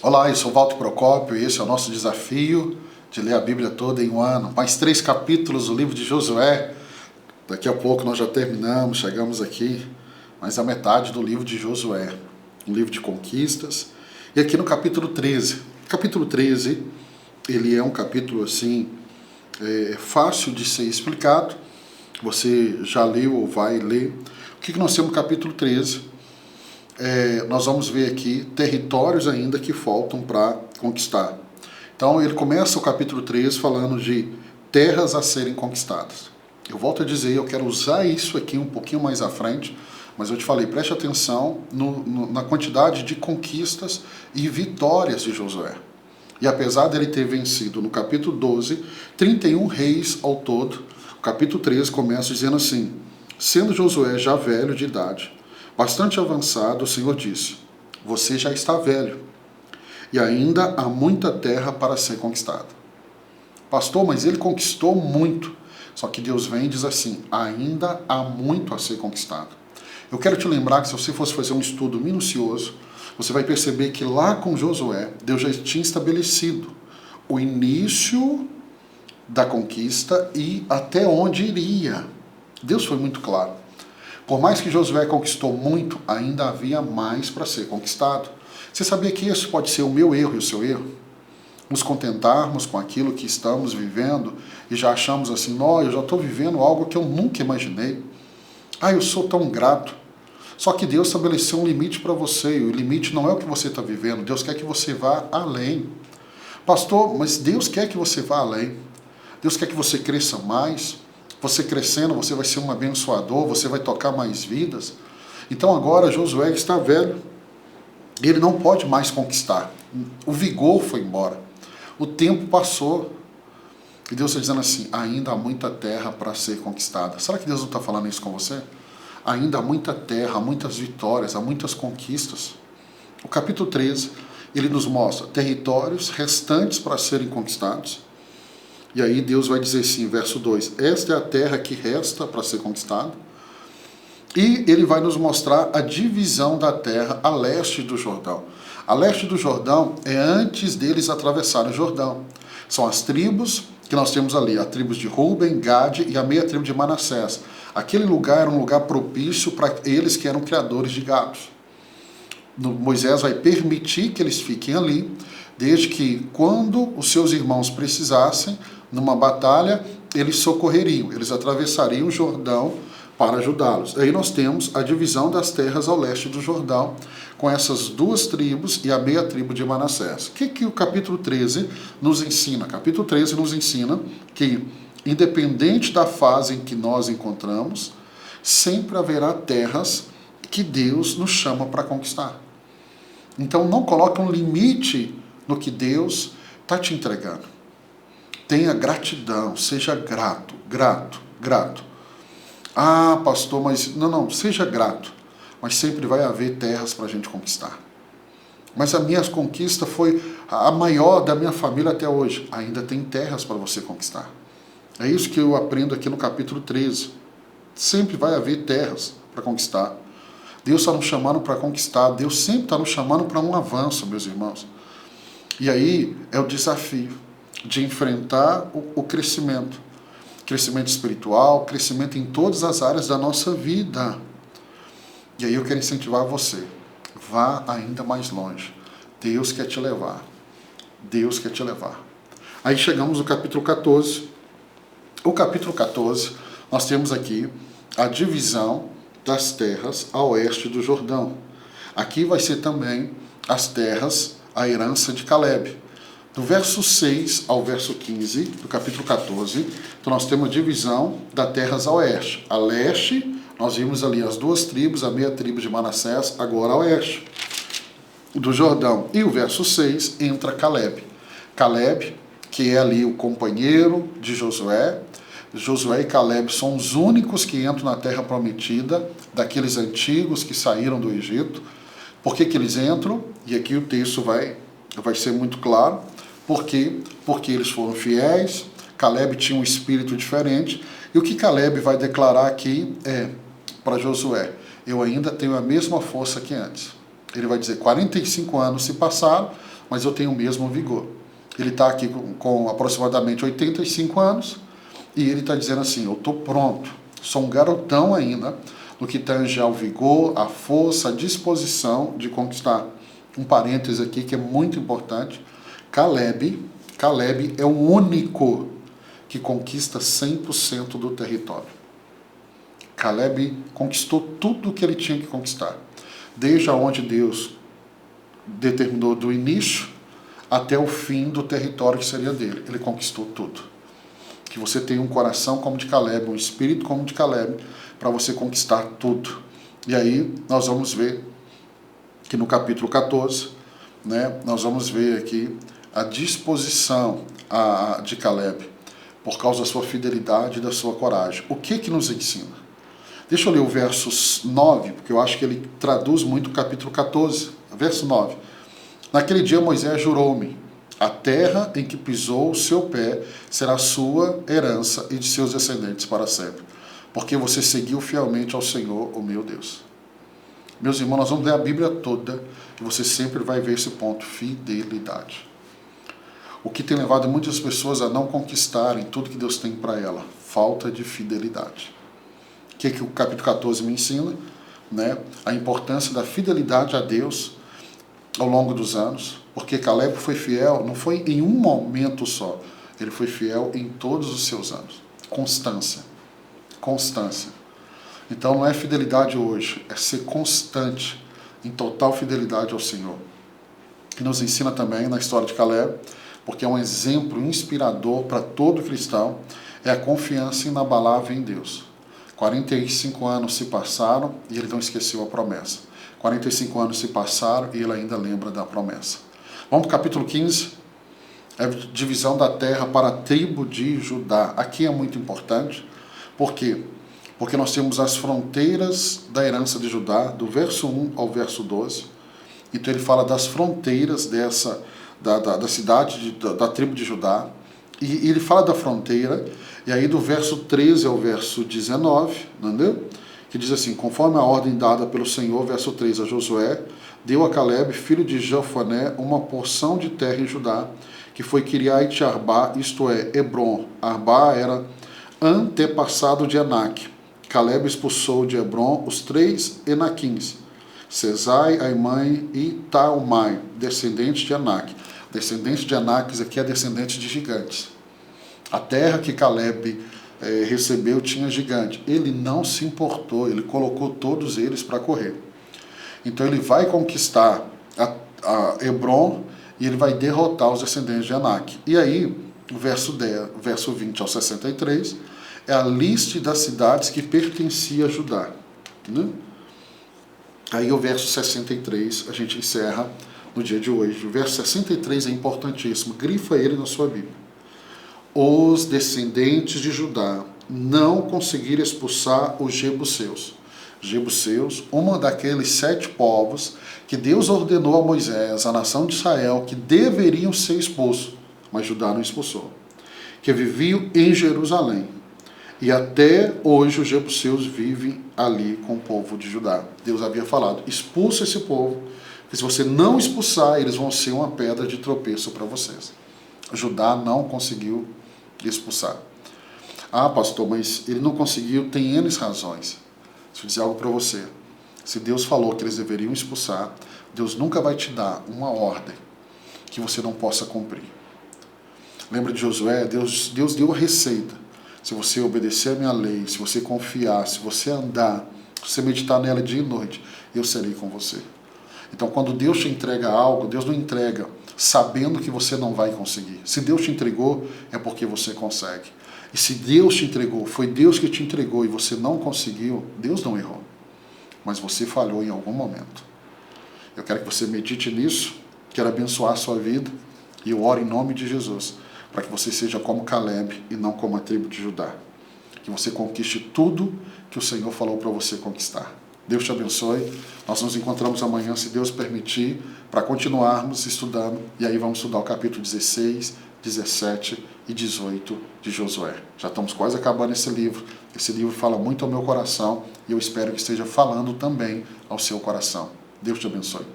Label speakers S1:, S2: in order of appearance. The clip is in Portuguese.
S1: Olá, eu sou Walter Procópio e esse é o nosso desafio de ler a Bíblia toda em um ano. Mais 3 capítulos do livro de Josué. Daqui a pouco nós já terminamos, chegamos aqui, mas a metade do livro de Josué. Um livro de conquistas. E aqui no capítulo 13. Capítulo 13, ele é um capítulo assim, fácil de ser explicado. Você já leu ou vai ler. O que nós temos no capítulo 13? Nós vamos ver aqui territórios ainda que faltam para conquistar. Então ele começa o capítulo 13 falando de terras a serem conquistadas. Eu volto a dizer, eu quero usar isso aqui um pouquinho mais à frente, mas eu te falei, preste atenção na quantidade de conquistas e vitórias de Josué. E apesar dele ter vencido no capítulo 12, 31 reis ao todo, o capítulo 13 começa dizendo assim: sendo Josué já velho de idade, bastante avançado, o Senhor disse: você já está velho, e ainda há muita terra para ser conquistada. Pastor, mas ele conquistou muito. Só que Deus vem e diz assim: ainda há muito a ser conquistado. Eu quero te lembrar que se você fosse fazer um estudo minucioso, você vai perceber que lá com Josué, Deus já tinha estabelecido o início da conquista e até onde iria. Deus foi muito claro. Por mais que Josué conquistou muito, ainda havia mais para ser conquistado. Você sabia que isso pode ser o meu erro e o seu erro? Nos contentarmos com aquilo que estamos vivendo e já achamos assim: não, eu já estou vivendo algo que eu nunca imaginei. Eu sou tão grato. Só que Deus estabeleceu um limite para você, e o limite não é o que você está vivendo. Deus quer que você vá além. Pastor, mas Deus quer que você vá além. Deus quer que você cresça mais. Você crescendo, você vai ser um abençoador, você vai tocar mais vidas. Então agora Josué está velho, ele não pode mais conquistar. O vigor foi embora, o tempo passou. E Deus está dizendo assim: ainda há muita terra para ser conquistada. Será que Deus não está falando isso com você? Ainda há muita terra, há muitas vitórias, há muitas conquistas. O capítulo 13, ele nos mostra territórios restantes para serem conquistados. E aí Deus vai dizer assim, verso 2, esta é a terra que resta para ser conquistada. E ele vai nos mostrar a divisão da terra a leste do Jordão. A leste do Jordão é antes deles atravessarem o Jordão. São as tribos que nós temos ali, as tribos de Ruben, Gade e a meia tribo de Manassés. Aquele lugar era um lugar propício para eles que eram criadores de gados. Moisés vai permitir que eles fiquem ali, desde que quando os seus irmãos precisassem, numa batalha, eles socorreriam, eles atravessariam o Jordão para ajudá-los. Aí nós temos a divisão das terras ao leste do Jordão, com essas duas tribos e a meia tribo de Manassés. O que o capítulo 13 nos ensina? Capítulo 13 nos ensina que, independente da fase em que nós encontramos, sempre haverá terras que Deus nos chama para conquistar. Então não coloque um limite no que Deus está te entregando. Tenha gratidão, seja grato, grato. Pastor, mas não, seja grato. Mas sempre vai haver terras para a gente conquistar. Mas a minha conquista foi a maior da minha família até hoje. Ainda tem terras para você conquistar. É isso que eu aprendo aqui no capítulo 13. Sempre vai haver terras para conquistar. Deus está nos chamando para conquistar. Deus sempre está nos chamando para um avanço, meus irmãos. E aí é o desafio de enfrentar o crescimento. Crescimento espiritual, crescimento em todas as áreas da nossa vida. E aí eu quero incentivar você. Vá ainda mais longe. Deus quer te levar. Deus quer te levar. Aí chegamos no capítulo 14. O capítulo 14, nós temos aqui a divisão das terras a oeste do Jordão. Aqui vai ser também as terras, a herança de Calebe. Do verso 6 ao verso 15 do capítulo 14, então nós temos a divisão das terras a oeste. A leste, nós vimos ali as duas tribos, a meia tribo de Manassés, agora a oeste do Jordão. E o verso 6 entra Calebe. Calebe, que é ali o companheiro de Josué. Josué e Calebe são os únicos que entram na terra prometida, daqueles antigos que saíram do Egito. Por que eles entram? E aqui o texto vai ser muito claro. Por quê? Porque eles foram fiéis, Calebe tinha um espírito diferente, e o que Calebe vai declarar aqui para Josué: eu ainda tenho a mesma força que antes. Ele vai dizer, 45 anos se passaram, mas eu tenho o mesmo vigor. Ele está aqui com aproximadamente 85 anos e ele está dizendo assim, eu estou pronto, sou um garotão ainda no que tange ao vigor, a força, a disposição de conquistar. Um parêntese aqui que é muito importante, Caleb é o único que conquista 100% do território. Caleb conquistou tudo o que ele tinha que conquistar, desde onde Deus determinou do início até o fim do território que seria dele. Ele conquistou tudo. Que você tenha um coração como de Caleb, um espírito como de Caleb, para você conquistar tudo. E aí nós vamos ver que no capítulo 14, né, nós vamos ver aqui a disposição de Caleb, por causa da sua fidelidade e da sua coragem. O que nos ensina? Deixa eu ler o verso 9, porque eu acho que ele traduz muito o capítulo 14. Verso 9. Naquele dia Moisés jurou-me, a terra em que pisou o seu pé será sua herança e de seus descendentes para sempre, porque você seguiu fielmente ao Senhor, o meu Deus. Meus irmãos, nós vamos ler a Bíblia toda e você sempre vai ver esse ponto, fidelidade. O que tem levado muitas pessoas a não conquistarem tudo que Deus tem para ela? Falta de fidelidade. O que o capítulo 14 me ensina? Né? A importância da fidelidade a Deus ao longo dos anos, porque Caleb foi fiel, não foi em um momento só, ele foi fiel em todos os seus anos. Constância. Então não é fidelidade hoje, é ser constante, em total fidelidade ao Senhor. Que nos ensina também na história de Caleb, porque é um exemplo inspirador para todo cristão, é a confiança inabalável em Deus. 45 anos se passaram e ele não esqueceu a promessa. 45 anos se passaram e ele ainda lembra da promessa. Vamos para o capítulo 15. É a divisão da terra para a tribo de Judá. Aqui é muito importante. Por quê? Porque nós temos as fronteiras da herança de Judá, do verso 1 ao verso 12. Então ele fala das fronteiras da cidade, da tribo de Judá. E ele fala da fronteira, e aí do verso 13 ao verso 19, entendeu? Que diz assim, conforme a ordem dada pelo Senhor, verso 3, a Josué, deu a Caleb, filho de Jefoné, uma porção de terra em Judá, que foi Kiriat Arbá, isto é, Hebron. Arbá era antepassado de Anak. Caleb expulsou de Hebron os 3 Enaquins, Sesai, Aimai e Talmai, descendentes de Anak. Descendente de Anak aqui é descendente de gigantes. A terra que Caleb recebeu tinha gigante. Ele não se importou, ele colocou todos eles para correr. Então ele vai conquistar a Hebron e ele vai derrotar os descendentes de Anak. E aí, o verso 20 ao 63, é a lista das cidades que pertencia a Judá. Né? Aí o verso 63, a gente encerra no dia de hoje. O verso 63 é importantíssimo, grifa ele na sua Bíblia. Os descendentes de Judá não conseguiram expulsar os jebuseus. Jebuseus, uma daqueles 7 povos que Deus ordenou a Moisés, a nação de Israel, que deveriam ser expulsos, mas Judá não expulsou. Que viviam em Jerusalém. E até hoje os jebuseus vivem ali com o povo de Judá. Deus havia falado, expulsa esse povo, porque se você não expulsar, eles vão ser uma pedra de tropeço para vocês. Judá não conseguiu expulsar. Ah, pastor, mas ele não conseguiu, tem N razões. Deixa eu dizer algo para você. Se Deus falou que eles deveriam expulsar, Deus nunca vai te dar uma ordem que você não possa cumprir. Lembra de Josué? Deus deu a receita. Se você obedecer a minha lei, se você confiar, se você andar, se você meditar nela dia e noite, eu serei com você. Então, quando Deus te entrega algo, Deus não entrega sabendo que você não vai conseguir. Se Deus te entregou, é porque você consegue. E se Deus te entregou, foi Deus que te entregou e você não conseguiu, Deus não errou. Mas você falhou em algum momento. Eu quero que você medite nisso, quero abençoar a sua vida e eu oro em nome de Jesus, para que você seja como Caleb e não como a tribo de Judá. Que você conquiste tudo que o Senhor falou para você conquistar. Deus te abençoe. Nós nos encontramos amanhã, se Deus permitir, para continuarmos estudando. E aí vamos estudar o capítulo 16, 17 e 18 de Josué. Já estamos quase acabando esse livro. Esse livro fala muito ao meu coração e eu espero que esteja falando também ao seu coração. Deus te abençoe.